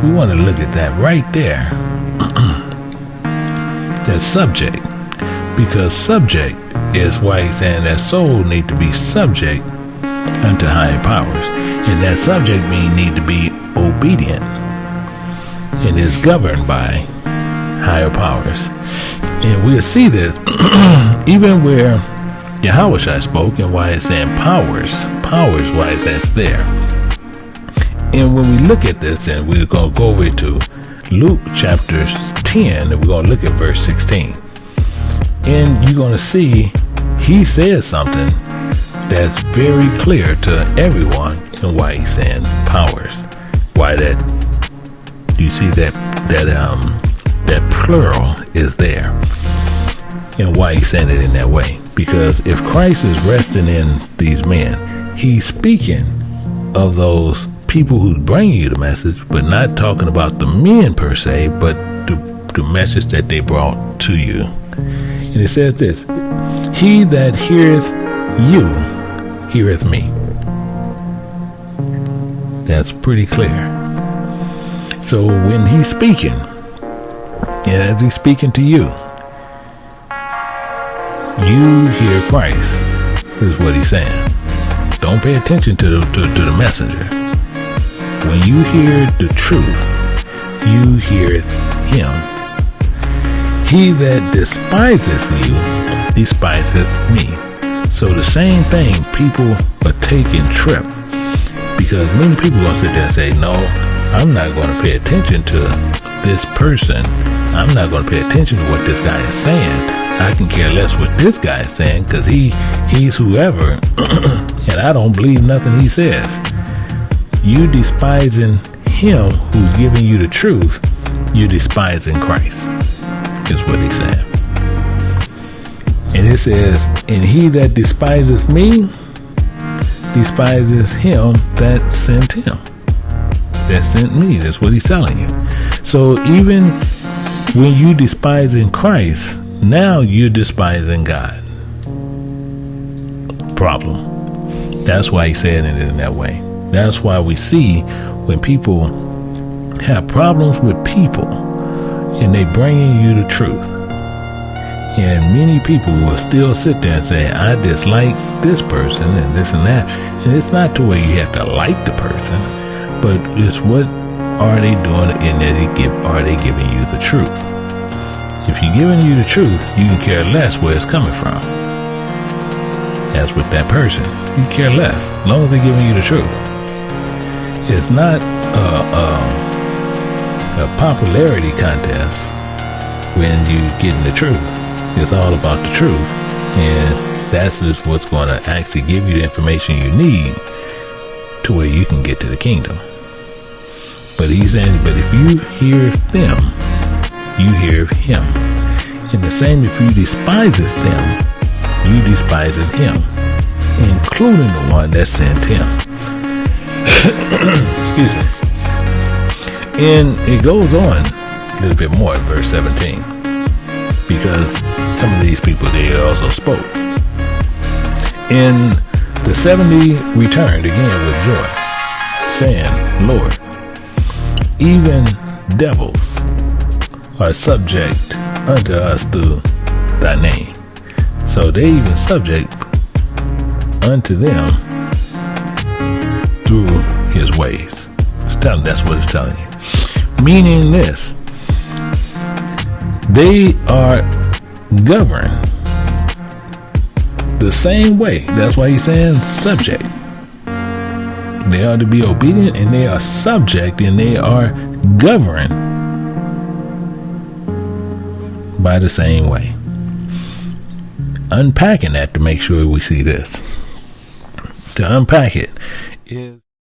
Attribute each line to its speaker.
Speaker 1: we want to look at that right there. That subject. Because subject is why he's saying that soul need to be subject unto higher powers. And that subject means need to be obedient. And is governed by higher powers. And we'll see this even where Yahushua spoke and why it's saying powers, why that's there. And when we look at this, and we're going to go over to Luke chapter 10, and we're going to look at verse 16. And you're going to see he says something that's very clear to everyone and why he's saying powers. Why that, you see that plural is there. And why he's saying it in that way. Because if Christ is resting in these men, he's speaking of those people who's bringing you the message, but not talking about the men per se, but the message that they brought to you. And it says this: he that heareth you heareth me. That's pretty clear. So when he's speaking, and as he's speaking to you, you hear Christ, is what he's saying. Don't pay attention to the messenger. When you hear the truth, you hear him. He that despises you, despises me. So the same thing, people are taking trip. Because many people are going to sit there and say, no, I'm not going to pay attention to this person. I'm not going to pay attention to what this guy is saying. I can care less what this guy is saying because he's whoever, and I don't believe nothing he says. You despising him who's giving you the truth, you're despising Christ, is what he said. And it says, and he that despises me, despises him that sent him. That sent me. That's what he's telling you. So even when you despising Christ, now you're despising God. Problem. That's why he's saying it in that way. That's why we see when people have problems with people and they bringing you the truth. And many people will still sit there and say, I dislike this person and this and that. And it's not to where you have to like the person, but it's what are they doing, and are they giving you the truth? If you're giving you the truth, you can care less where it's coming from. As with that person, you care less, as long as they're giving you the truth. It's not a popularity contest when you're getting the truth. It's all about the truth, and that's just what's going to actually give you the information you need to where you can get to the kingdom. But he's saying, but if you hear them, you hear him. And the same, if you despises them, you despises him, including the one that sent him. Excuse me. And it goes on a little bit more in verse 17, because some of these people, they also spoke. And the 70 returned again with joy, saying, Lord, even devils are subject unto us through thy name. So they even subject unto them through his ways. That's what it's telling you. Meaning this, they are governed the same way. That's why he's saying subject. They are to be obedient, and they are subject, and they are governed by the same way. Unpacking that to make sure we see this. To unpack it is